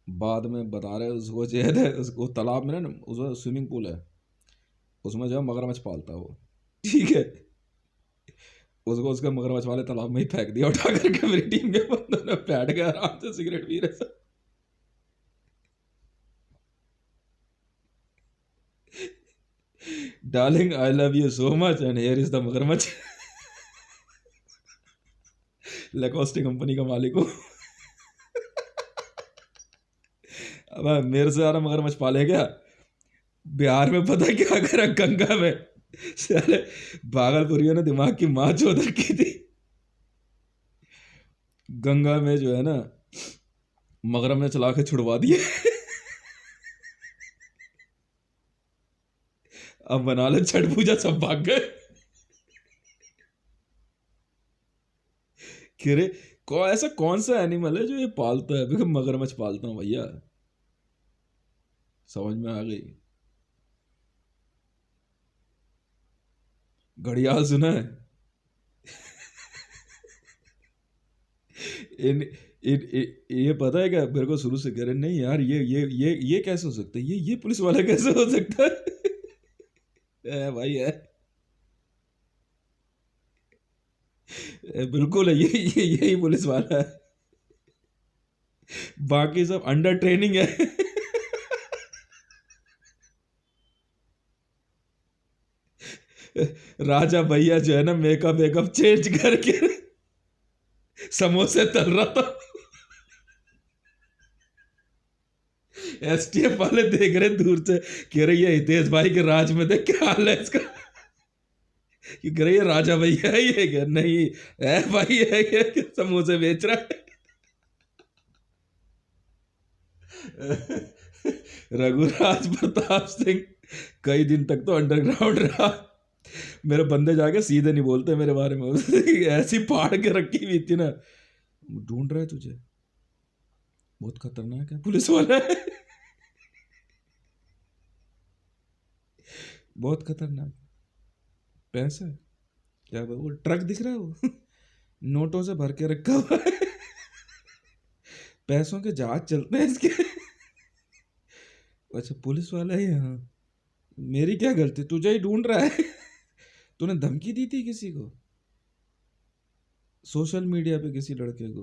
बाद में बता रहे उसको जो है उसको तालाब में ना, उसमें स्विमिंग पूल है, उसमें जो है मगरमच्छ पालता है वो, ठीक है। उसको उसके मगरमच्छ वाले तालाब में ही फेंक दिया उठा करके, मेरी टीम के बंदों ने बैठ गया आराम से सिगरेट पी रहे। Darling I love you so much and here is the मगरमच्छ। लेकोस्टे कंपनी का मालिक हूँ। अब मेरे से ज़्यादा मगरमच्छ पाले क्या बिहार में, पता क्या करा गंगा में, साले भागलपुरियों ने दिमाग की माँ चोद रखी थी। गंगा में जो है ना मगरम ने चला के छुड़वा दिए। अब बना ले छठ पूजा, सब भाग गए। कह रहे ऐसा कौन सा एनिमल है जो ये पालता है, मैं मगरमच्छ पालता हूँ भैया, समझ में आ गई। घड़ियाल सुना है? ये पता है क्या, मेरे को शुरू से कह रहे नहीं यार ये कैसे हो सकता है, ये पुलिस वाला कैसे हो सकता है भाई है, बिल्कुल है, यही पुलिस वाला है, बाकी सब अंडर ट्रेनिंग है। राजा भैया जो है ना मेकअप वेकअप चेंज करके समोसे तल रहा था। एसटीएफ वाले देख रहे दूर से, कह रहे ये हितेश भाई के राज में देख क्या हाल है इसका, कि कह रहे ये राजा भैया है, ये क्या नहीं है भाई, है ये समोसे बेच रहा है। रघुराज प्रताप सिंह कई दिन तक तो अंडरग्राउंड रहा। मेरे बंदे जाके सीधे नहीं बोलते मेरे बारे में, ऐसी फाड़ के रखी हुई थी ना, ढूंढ रहे तुझे, बहुत खतरनाक है पुलिस वाला है। बहुत खतरनाक। पैसा क्या वो ट्रक दिख रहा है वो, नोटों से भर के रखा हुआ है, पैसों के जहाज चलते हैं इसके। अच्छा पुलिस वाला है हाँ, मेरी क्या गलती, तुझे ही ढूंढ रहा है। तूने धमकी दी थी किसी को? सोशल मीडिया पे किसी लड़के को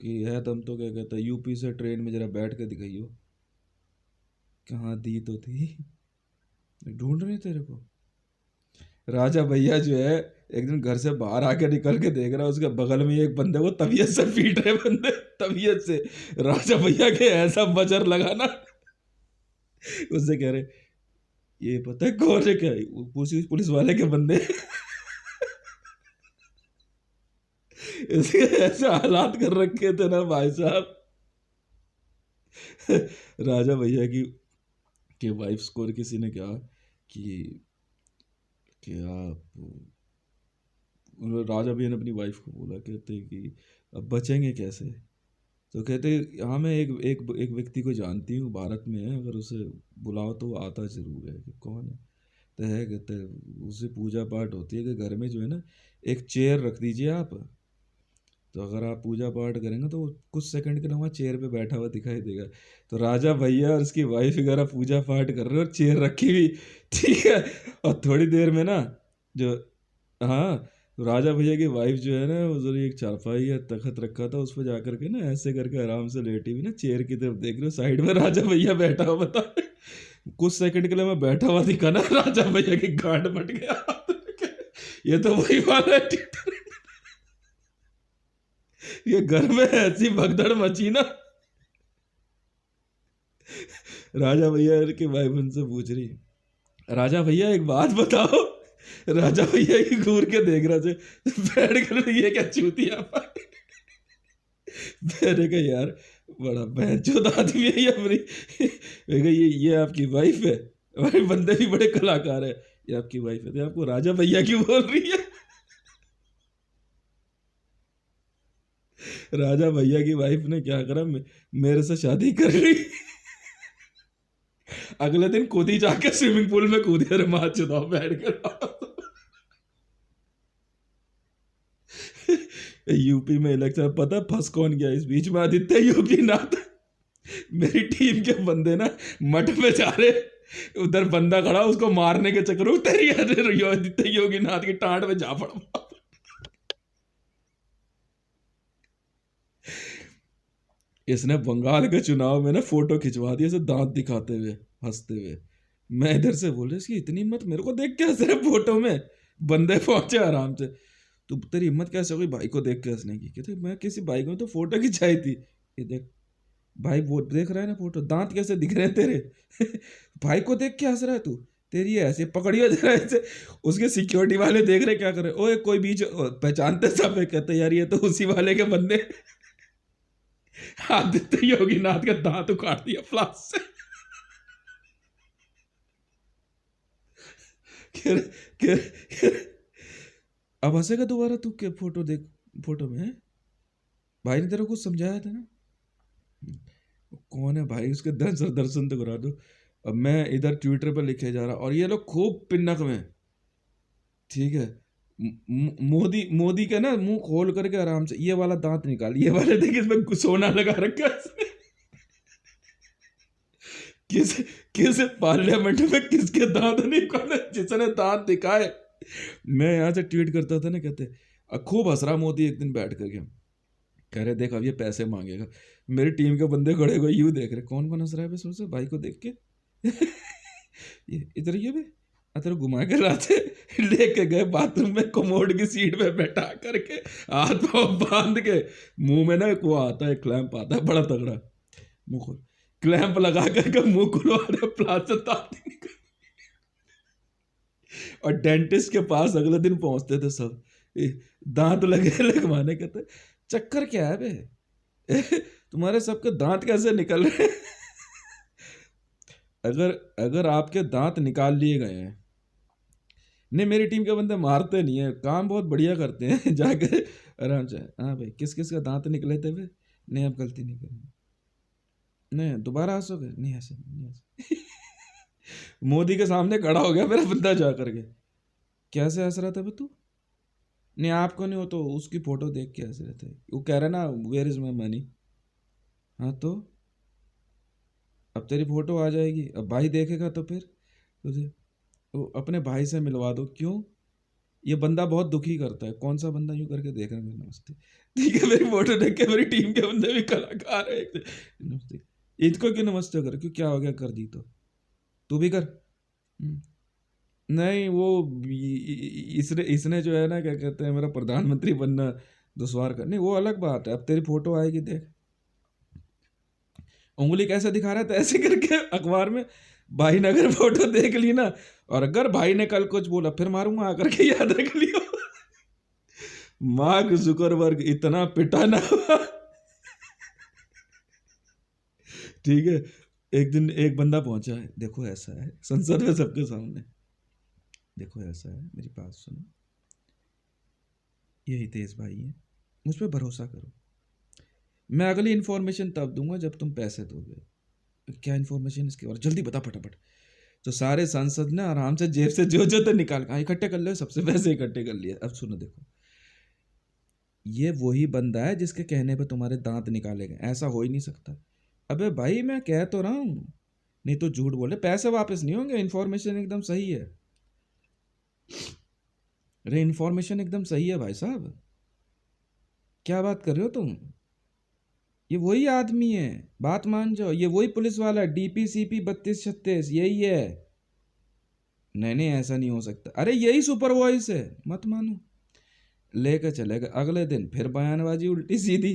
कि है दम तो क्या कहता है, यूपी से ट्रेन में जरा बैठ के दिखाइयो। कहाँ दी तो थी, ढूंढ रही तेरे को। राजा भैया जो है, एक दिन घर से बाहर आके निकल के देख रहा है, उसके बगल में एक बंदे को तबीयत से पीट रहे बंदे, तबीयत से। राजा भैया के ऐसा बजर लगाना, उससे कह रहे ये पता है कौन है क्या, वो पुलिस पुलिस वाले के बंदे। इसके ऐसे हालात कर रखे थे ना भाई साहब। राजा भैया की वाइफ स्कोर किसी ने कहा कि आप, राजा भैया ने अपनी वाइफ को बोला, कहते कि अब बचेंगे कैसे। तो कहते हाँ मैं एक व्यक्ति को जानती हूँ, भारत में है, अगर उसे बुलाओ तो वो आता ज़रूर है। कि कौन है। तो है, कहते उससे पूजा पाठ होती है कि घर में जो है ना, एक चेयर रख दीजिए आप। तो अगर आप पूजा पाठ करेंगे तो वो कुछ सेकंड के लिए वहाँ चेयर पे बैठा हुआ दिखाई देगा। तो राजा भैया और उसकी वाइफ वगैरह पूजा पाठ कर रहे हो और चेयर रखी हुई, ठीक है। और थोड़ी देर में ना, जो, हाँ, तो राजा भैया की वाइफ जो है ना, उधर एक चारपाई या तखत रखा था, उस पर जाकर के ना ऐसे करके आराम से लेटी हुई ना, चेयर की तरफ देख रहे हो, साइड में राजा भैया बैठा हुआ बता। कुछ सेकंड के लिए मैं बैठा हुआ दिखा ना, राजा भैया की गांड फट गया। ये तो वही वाला है ट्विटर। ये घर में ऐसी भगदड़ मची ना। राजा भैया की वाइफ उनसे पूछ रही, राजा भैया एक बात बताओ। राजा भैया की घूर के देख रहा थे, बैठ कर ये क्या चूतिया। मैंने कहा यार बड़ा बहनचोद आदमी है ये अपनी। मैं कहा ये आपकी वाइफ है। हमारे बंदे भी बड़े कलाकार है। ये आपकी वाइफ है तो आपको राजा भैया क्यों बोल रही है। राजा भैया की वाइफ ने क्या करा, मेरे से शादी कर ली। अगले दिन कूदी जाके स्विमिंग पूल में कूदी, अरे माँ चुदाओ बैठ कर। यूपी में इलेक्शन पता फंस कौन गया इस बीच में, आदित्य योगी नाथ। मेरी टीम के बंदे ना मठ में जा रहे, उधर बंदा खड़ा, उसको मारने के चक्कर में तेरी आदित्य योगी नाथ की टांट में जा पड़ा। इसने बंगाल के चुनाव में ना फोटो खिंचवा दी ऐसे दांत दिखाते हुए, हंसते हुए। मैं इधर से बोले इसकी इतनी हिम्मत, मेरे को देख के हंस रहे फोटो में। बंदे पहुंचे आराम से, तो तेरी हिम्मत कैसे हो गई भाई को देख के हंसने की। कहते मैं किसी भाई को तो फोटो खिंचाई थी। ये देख भाई, वो देख रहा है ना फोटो, दांत कैसे दिख रहे हैं तेरे। भाई को देख के हंस रहा है तू, तेरी ये ऐसे पकड़ियो जरा ऐसे। उसके सिक्योरिटी वाले देख रहे क्या कर रहे, ओए कोई बीच पहचानते सब है, कहते यार ये तो उसी वाले के बंदे। आदित्य योगीनाथ का दांत उखाड़ दिया फ्लास से। कह अब हंसेगा दोबारा तू के फोटो देख, फोटो में है? भाई ने तेरे को कुछ समझाया था ना। कौन है भाई, उसके दर्शन दर्शन तो करा दो। अब मैं इधर ट्विटर पर लिखे जा रहा, और ये लोग खूब पिन्नक में, ठीक है। मोदी मोदी का ना मुंह खोल करके आराम से, ये वाला दांत निकाल, ये वाले देख इसमें सोना लगा रखा है इसने। किस किस पार्लियामेंट में किसके दांत निकाले, जिसने दांत दिखाए। मैं यहाँ से ट्वीट करता था ना, कहते खूब हंस रहा मोदी एक दिन बैठ करके, कह रहे देख अब ये पैसे मांगेगा। मेरी टीम के बंदे खड़े हुए यूं देख रहे, कौन कौन हंस रहा है बस उससे भाई को देख के। ये इधर ये भी अतर घुमा के लाते, लेके गए बाथरूम में, कमोड की सीट पे बैठा करके, हाथ पाँव बांध के, मुंह में ना एक वो आता है क्लैंप आता है बड़ा तगड़ा, मुंह खोल, क्लैंप लगा करके मुंह खुलवा रहे, प्लास्टर ताकि निकल। और डेंटिस्ट के पास अगले दिन पहुंचते थे सब, दांत लगे लगवाने, कहते चक्कर क्या है बे। तुम्हारे सबके दांत कैसे निकल रहे हैं। अगर अगर आपके दांत निकाल लिए गए हैं, नहीं मेरी टीम के बंदे मारते नहीं है, काम बहुत बढ़िया करते हैं। जाकर आराम से, हाँ भाई किस किस का दांत निकले थे वे, नहीं अब गलती नहीं करेंगे, नहीं दोबारा हंसोगे, नहीं हंसे नहीं हंसे। मोदी के सामने खड़ा हो गया मेरा बंदा जा करके, कैसे हंस रहा था बे तू, नहीं आपको नहीं, हो तो उसकी फोटो देख के हंस रहे थे, वो कह रहा ना वेयर इज माई मनी। हाँ तो अब तेरी फोटो आ जाएगी, अब भाई देखेगा तो फिर तुझे, वो अपने भाई से मिलवा दो, क्यों, ये बंदा बहुत दुखी करता है। कौन सा बंदा यूं करके देख रहा है, नमस्ते, ठीक है, मेरी फोटो देख के मेरी टीम के बंदे भी कलाकार है, नमस्ते, इसको क्यों नमस्ते कर, क्यों, क्या हो गया, कर दी तो तू भी कर। नहीं वो इसने इसने जो है ना, क्या कहते हैं, मेरा प्रधानमंत्री बनना दुश्वार कर, नहीं वो अलग बात है। अब तेरी फोटो आएगी, देख उंगली कैसे दिखा रहा है, तो ऐसे करके अखबार में भाई ने अगर फोटो देख ली ना, और अगर भाई ने कल कुछ बोला फिर मारूंगा आकर के, याद रख लियो। मार्क जुकरबर्ग इतना पिटा ना हुआ। ठीक है, एक दिन एक बंदा पहुंचा है, देखो ऐसा है, संसद में सबके सामने, देखो ऐसा है, मेरी बात सुनो, ये हितेश भाई है, मुझ पर भरोसा करो, मैं अगली इन्फॉर्मेशन तब दूंगा जब तुम पैसे दोगे। क्या इन्फॉर्मेशन, इसके बारे जल्दी बता फटाफट। तो सारे सांसद ने आराम से जेब से जो जो तो निकाल कर इकट्ठे कर लिया, सबसे पैसे इकट्ठे कर लिए। अब सुनो, देखो ये वही बंदा है जिसके कहने पे तुम्हारे दांत निकाले गए, ऐसा हो ही नहीं सकता। अबे भाई मैं कह तो रहा हूँ, नहीं तो झूठ बोले, पैसे वापस नहीं होंगे, इन्फॉर्मेशन एकदम सही है। अरे इन्फॉर्मेशन एकदम सही है भाई साहब, क्या बात कर रहे हो तुम, ये वही आदमी है, बात मान जाओ, ये वही पुलिस वाला है, DPCP 3236, यही है। नहीं नहीं ऐसा नहीं हो सकता, अरे यही सुपर वॉइस है, मत मानो। लेकर चले गए, अगले दिन फिर बयानबाजी उल्टी सीधी,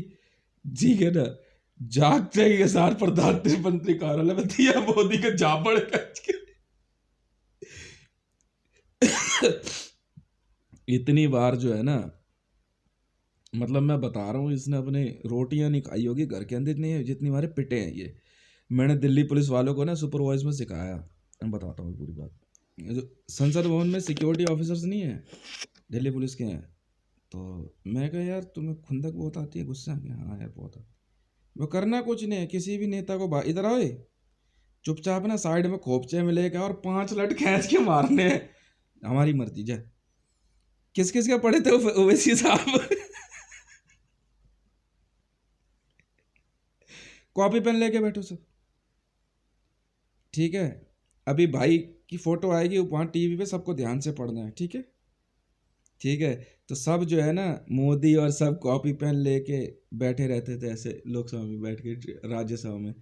ठीक है ना, जागते के साथ प्रधानमंत्री कार्यालय में दिया मोदी के झापड़ कच के। इतनी बार जो है ना, मतलब मैं बता रहा हूँ, इसने अपने रोटियां नहीं खाई होगी घर के अंदर, इतनी जितनी हमारे पिटे हैं ये। मैंने दिल्ली पुलिस वालों को ना सुपर वॉइस में सिखाया, मैं बताता हूँ पूरी बात। जो संसद भवन में सिक्योरिटी ऑफिसर्स नहीं है, दिल्ली पुलिस के हैं, तो मैं कहा यार तुम्हें खुंदक बहुत आती है, गुस्सा आ गया, हाँ यार बहुत आती। वो करना कुछ नहीं है, किसी भी नेता को इधर आओ, चुपचाप ना साइड में खोपचे में लेके और 5 लट खींच के मारने हैं, हमारी मर्जी जाए। किस किस के पढ़े थे ओवैसी साहब? कॉपी पेन लेके बैठो सब, ठीक है। अभी भाई की फोटो आएगी वहाँ टीवी पे, सबको ध्यान से पढ़ना है, ठीक है, ठीक है। तो सब जो है ना, मोदी और सब कॉपी पेन लेके बैठे रहते थे ऐसे लोकसभा में बैठ के, राज्यसभा में,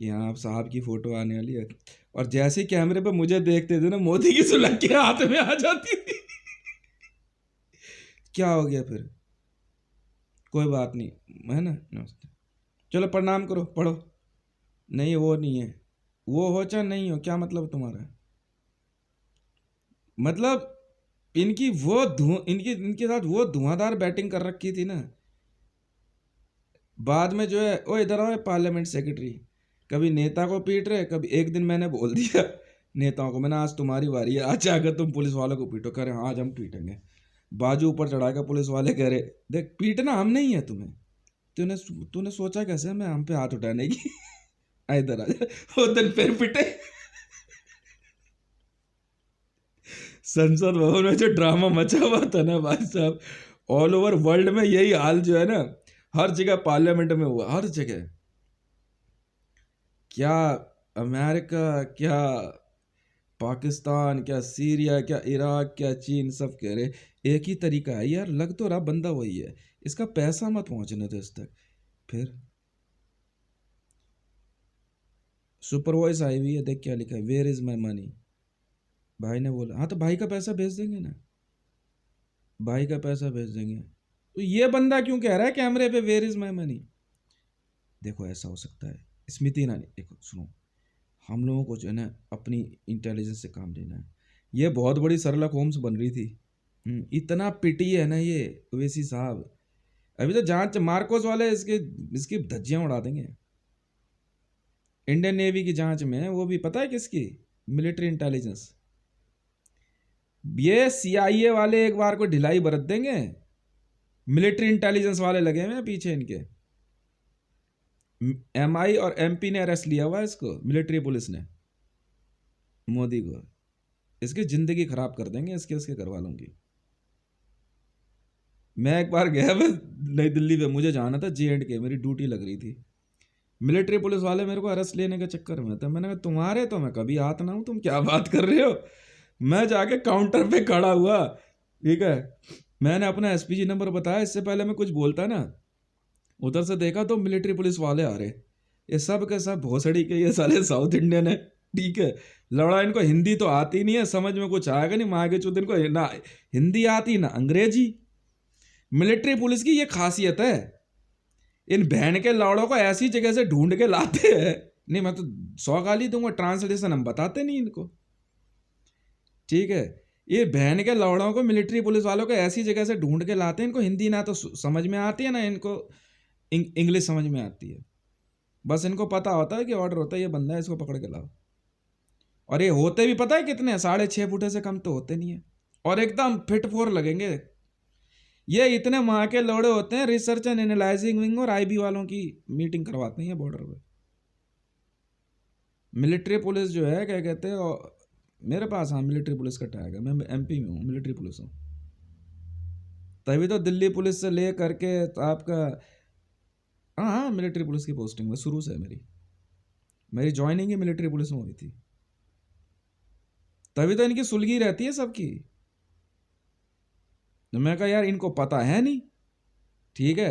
कि हाँ अब साहब की फोटो आने वाली है। और जैसे ही कैमरे पे मुझे देखते थे ना, मोदी की सुलग के हाथ में आ जाती थी। क्या हो गया फिर, कोई बात नहीं, है ना, नमस्ते, चलो प्रणाम करो, पढ़ो। नहीं वो नहीं है, वो हो चाहे नहीं हो, क्या मतलब तुम्हारा, मतलब इनकी वो इनकी इनके साथ वो धुआंधार बैटिंग कर रखी थी ना। बाद में जो है, ओ इधर आओ पार्लियामेंट सेक्रेटरी, कभी नेता को पीट रहे, कभी एक दिन मैंने बोल दिया नेताओं को, मैंने आज तुम्हारी बारी है, आज अगर तुम पुलिस वालों को पीटो, कह रहे हाँ आज हम पीटेंगे, बाजू ऊपर चढ़ाकर पुलिस वाले कह रहे देख पीटना हम नहीं है तुम्हें, तूने तूने सोचा कैसे मैं हम पे हाथ उठाने की? इधर आ जा, वो दिन फिर पिटे। संसद भवन में जो ड्रामा मचा हुआ था ना भाई साहब, ऑल ओवर वर्ल्ड में यही हाल जो है ना, हर जगह पार्लियामेंट में हुआ, हर जगह। क्या अमेरिका, क्या पाकिस्तान, क्या सीरिया, क्या इराक, क्या चीन, सब कह रहे एक ही तरीका है यार, लग तो रहा बंदा वही है, इसका पैसा मत पहुंचने दो इस तक। फिर सुपर वॉइस आई हुई है, देख क्या लिखा है, वेयर इज माई मनी। भाई ने बोला हाँ, तो भाई का पैसा भेज देंगे ना, भाई का पैसा भेज देंगे। तो ये बंदा क्यों कह रहा है कैमरे पे वेयर इज माई मनी? देखो ऐसा हो सकता है, स्मृति ईरानी, देखो सुनो, हम लोगों को जो है ना अपनी इंटेलिजेंस से काम लेना है। ये बहुत बड़ी सरलक होम्स बन रही थी, इतना पिटी है ना ये ओवैसी साहब, अभी तो जांच मार्कोस वाले इसकी धज्जियां उड़ा देंगे। इंडियन नेवी की जांच में है, वो भी पता है किसकी, मिलिट्री इंटेलिजेंस। ये CIA वाले एक बार को ढिलाई बरत देंगे, मिलिट्री इंटेलिजेंस वाले लगे हुए हैं पीछे इनके। MI और MP ने अरेस्ट लिया हुआ है इसको, मिलिट्री पुलिस ने, मोदी को। इसकी जिंदगी खराब कर देंगे इसके घर वालों की। मैं एक बार गया मैं नई दिल्ली पे, मुझे जाना था J&K, मेरी ड्यूटी लग रही थी। मिलिट्री पुलिस वाले मेरे को अरेस्ट लेने के चक्कर में था, मैंने कहा तुम्हारे तो मैं कभी हाथ ना हूं, तुम क्या बात कर रहे हो। मैं जाके काउंटर पे खड़ा हुआ, ठीक है, मैंने अपना एसपीजी नंबर बताया, इससे पहले मैं कुछ बोलता ना, उधर से देखा तो मिलिट्री पुलिस वाले आ रहे, ये सब के सब भोसड़ी के ये साले साउथ इंडियन है। ठीक है, लड़ा इनको हिंदी तो आती नहीं है, समझ में कुछ आएगा नहीं, माँ के चूत इनको ना हिंदी आती ना अंग्रेजी। मिलिट्री पुलिस की ये खासियत है, इन बहन के लौड़ों को ऐसी जगह से ढूंढ के लाते हैं, नहीं मैं तो 100 गाली दूंगा, ट्रांसलेशन हम बताते नहीं इनको। ठीक है, ये बहन के लौड़ों को मिलिट्री पुलिस वालों को ऐसी जगह से ढूंढ के लाते हैं, इनको हिंदी ना तो समझ में आती है ना इनको इंग्लिश समझ में आती है। बस इनको पता होता है कि ऑर्डर होता है ये बंदा है, इसको पकड़ के लाओ। और ये होते भी पता है कितने हैं, 6.5 फुट से कम तो होते नहीं है, और एकदम फिट फोर लगेंगे। ये इतने माँ के लौड़े होते हैं, रिसर्च एंड एनालाइजिंग विंग और आईबी वालों की मीटिंग करवाते हैं बॉर्डर पे। मिलिट्री पुलिस जो है क्या कहते हैं, मेरे पास हाँ मिलिट्री पुलिस का टैग है, मैं एमपी में हूँ, मिलिट्री पुलिस हूँ। तभी तो दिल्ली पुलिस से ले करके आपका, हाँ हाँ मिलिट्री पुलिस की पोस्टिंग में शुरू से मेरी ज्वाइनिंग ही मिलिट्री पुलिस में हुई थी, तभी तो इनकी सुलगी रहती है सबकी। तो मैं कहा यार इनको पता है नहीं, ठीक है,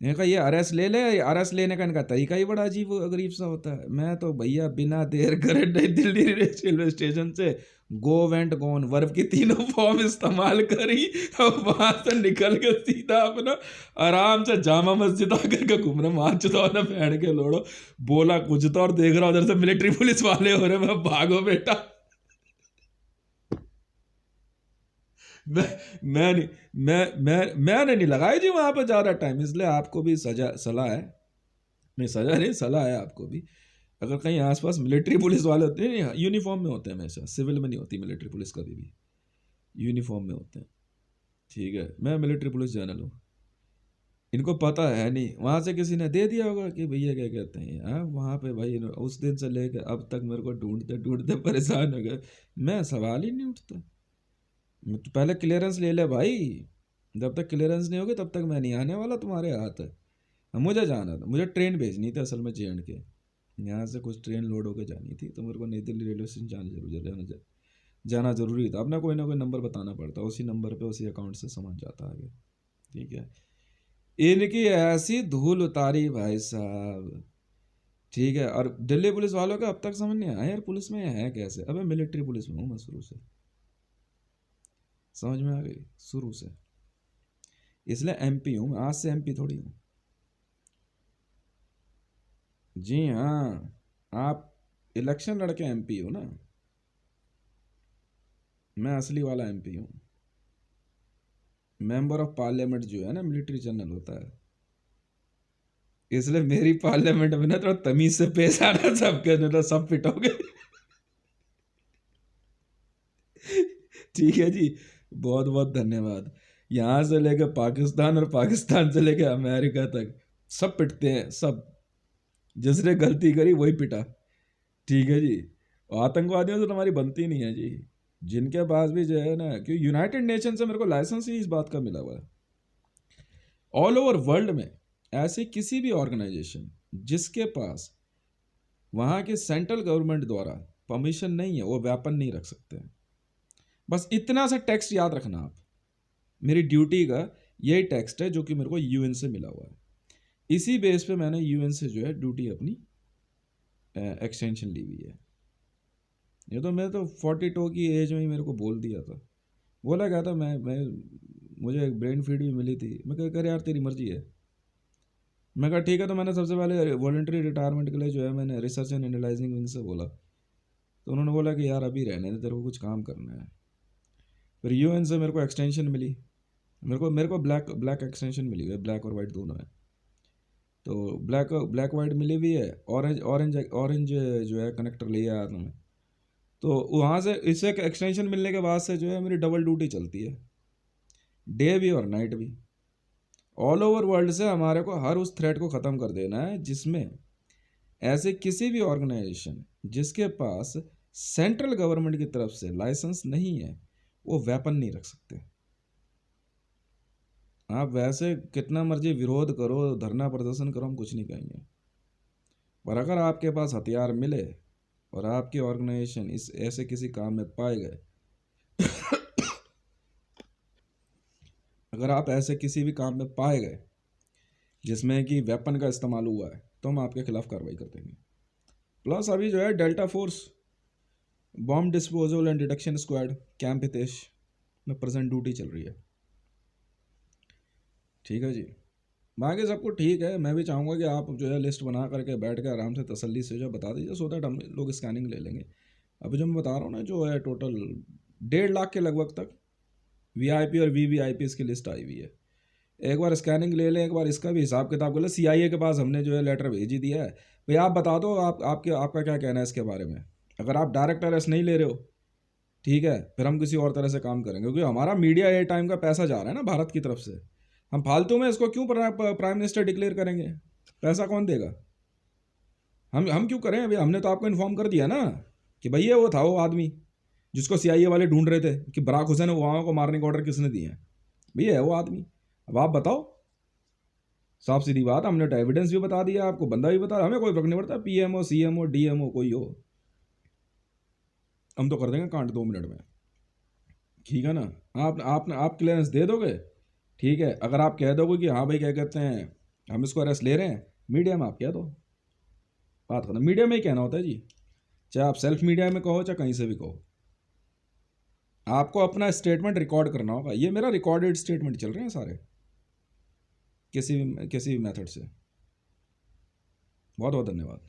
मैंने कहा ये अरेस्ट ले ले, अरेस्ट लेने का इनका तरीका ही बड़ा अजीब गरीब सा होता है। मैं तो भैया बिना देर करे नई दिल्ली रेलवे स्टेशन से गो वेंट गोन वर्ब की तीनों फॉर्म इस्तेमाल करी, और वहां से निकल के सीधा अपना आराम से जामा मस्जिद आकर के घूम रहा, वहां चुता ना बैठ के लोड़ो, बोला कुछ तो और देख रहा उधर से मिलिट्री पुलिस वाले हो रहे, मैं भागो बेटा। मैं मैं नहीं मैंने नहीं लगाई जी वहां पर ज़्यादा टाइम, इसलिए आपको भी सजा सलाह है, नहीं सजा नहीं सलाह है आपको भी, अगर कहीं आसपास मिलिट्री पुलिस वाले होते हैं, यूनिफॉर्म में होते हैं हमेशा, सिविल में नहीं होती मिलिट्री पुलिस कभी भी, यूनिफॉर्म में होते हैं। ठीक है, मैं मिलिट्री पुलिस जर्नल हूँ, इनको पता है नहीं, वहाँ से किसी ने दे दिया होगा कि भैया क्या कहते हैं, हाँ वहाँ पे भाई उस दिन से लेकर अब तक मेरे को ढूंढते ढूंढते परेशान हो गए, मैं सवाल ही नहीं उठता। तो पहले क्लियरेंस ले ले भाई, जब तक क्लियरेंस नहीं होगी तब तक मैं नहीं आने वाला तुम्हारे हाथ है। मुझे जाना था, मुझे ट्रेन भेजनी थी असल में जे के, यहाँ से कुछ ट्रेन लोड होकर जानी थी, तो मेरे को नई दिल्ली रेलवे स्टेशन जाना जरूरी था। अपना कोई ना कोई नंबर बताना पड़ता, उसी नंबर पे उसी अकाउंट से सामान जाता आगे। ठीक है, इनकी ऐसी धूल उतारी भाई साहब। ठीक है, और दिल्ली पुलिस वालों का अब तक समझ नहीं आया यार पुलिस में है कैसे। अबे मिलिट्री पुलिस में हूँ मैं शुरू से, समझ में आ गई शुरू से, इसलिए एमपी हूँ मैं, आज से एमपी थोड़ी हूँ। जी हाँ, आप इलेक्शन लड़के एमपी हो ना, मैं असली वाला एमपी हूँ। मेंबर ऑफ पार्लियामेंट जो है ना मिलिट्री जनरल होता है, इसलिए मेरी पार्लियामेंट में ना थोड़ा तमीज से पेश आना, सबके ना सब फिट हो गए। ठीक है जी, बहुत बहुत धन्यवाद। यहाँ से लेकर पाकिस्तान और पाकिस्तान से लेकर अमेरिका तक सब पिटते हैं सब, जिसने गलती करी वही पिटा। ठीक है जी, आतंकवादियों से तो हमारी बनती नहीं है जी, जिनके पास भी जो है ना, क्योंकि यूनाइटेड नेशन से मेरे को लाइसेंस ही इस बात का मिला हुआ है। ऑल ओवर वर्ल्ड में ऐसी किसी भी ऑर्गेनाइजेशन जिसके पास वहाँ के सेंट्रल गवर्नमेंट द्वारा परमिशन नहीं है, वो वेपन नहीं रख सकते हैं। बस इतना सा टेक्स्ट याद रखना आप, मेरी ड्यूटी का यही टेक्स्ट है जो कि मेरे को यूएन से मिला हुआ है, इसी बेस पे मैंने यूएन से जो है ड्यूटी अपनी एक्सटेंशन ली हुई है। ये तो मैं तो 42 की एज में ही मेरे को बोल दिया था, बोला क्या था, मैं मुझे एक ब्रेन फीड भी मिली थी, मैं कह कर यार तेरी मर्जी है। मैं कहा ठीक है, तो मैंने सबसे पहले वॉलंटरी रिटायरमेंट के लिए जो है मैंने रिसर्च एंड एनालाइजिंग विंग से बोला, तो उन्होंने बोला कि यार अभी रहने दे, तेरे को कुछ काम करना है। फिर यूएन से मेरे को एक्सटेंशन मिली, मेरे को ब्लैक ब्लैक एक्सटेंशन मिली है, ब्लैक और वाइट दोनों है। तो ब्लैक वाइट मिली हुई है, ऑरेंज ऑरेंज ऑरेंज जो है कनेक्टर ले आया था मैं। तो वहाँ से इसे एक्सटेंशन मिलने के बाद से जो है मेरी डबल ड्यूटी चलती है, डे भी और नाइट भी। ऑल ओवर वर्ल्ड से हमारे को हर उस थ्रेट को ख़त्म कर देना है जिसमें ऐसे किसी भी ऑर्गेनाइजेशन जिसके पास सेंट्रल गवर्नमेंट की तरफ से लाइसेंस नहीं है, वो वेपन नहीं रख सकते। आप वैसे कितना मर्जी विरोध करो, धरना प्रदर्शन करो, हम कुछ नहीं कहेंगे, पर अगर आपके पास हथियार मिले और आपकी ऑर्गेनाइजेशन इस ऐसे किसी काम में पाए गए अगर आप ऐसे किसी भी काम में पाए गए जिसमें कि वेपन का इस्तेमाल हुआ है तो हम आपके खिलाफ कार्रवाई कर देंगे। प्लस अभी जो है delta force bomb disposal and detection squad camp Hitesh में प्रेजेंट ड्यूटी चल रही है। ठीक है जी, बाकी सबको ठीक है। मैं भी चाहूँगा कि आप जो है लिस्ट बना करके बैठ के आराम से तसल्ली से जो बता दीजिए, सो दैट हम लोग स्कैनिंग ले लेंगे। अभी जो मैं बता रहा हूँ ना, जो है टोटल 1.5 लाख के लगभग तक वीआईपी और वीवीआईपी इसकी लिस्ट आई हुई है। एक बार स्कैनिंग ले लें, एक बार इसका भी हिसाब किताब कर लें। सीआईए के पास हमने जो है लेटर भेज ही दिया है। भाई आप बता दो, आपका क्या कहना है इसके बारे में। अगर आप डायरेक्ट अरेस्ट नहीं ले रहे हो, ठीक है, फिर हम किसी और तरह से काम करेंगे, क्योंकि हमारा मीडिया एयर टाइम का पैसा जा रहा है ना भारत की तरफ से। हम फालतू में इसको क्यों प्राइम मिनिस्टर डिक्लेयर करेंगे? पैसा कौन देगा? हम क्यों करें? अभी हमने तो आपको इन्फॉर्म कर दिया ना कि भैया वो था वो आदमी जिसको सीआईए वाले ढूंढ रहे थे कि बराक हुसैन ओबामा को मारने के ऑर्डर किसने दिए हैं। भैया है वो आदमी। अब आप बताओ, साफ सीधी बात, हमने तो एविडेंस भी बता दिया आपको, बंदा भी बता, हमें कोई फर्क नहीं पड़ता, पीएमओ सीएमओ डीएमओ कोई हो, हम तो कर देंगे कांड 2 मिनट में। ठीक है ना? आप क्लियरेंस दे दोगे, ठीक है। अगर आप कह दोगे कि हाँ भाई क्या कहते हैं हम इसको अरेस्ट ले रहे हैं, मीडिया में आप कह दो, बात खत्म। मीडिया में ही कहना होता है जी, चाहे आप सेल्फ मीडिया में कहो चाहे कहीं से भी कहो, आपको अपना स्टेटमेंट रिकॉर्ड करना होगा। ये मेरा रिकॉर्डेड स्टेटमेंट चल रहे हैं सारे, किसी भी मेथड से। बहुत बहुत धन्यवाद।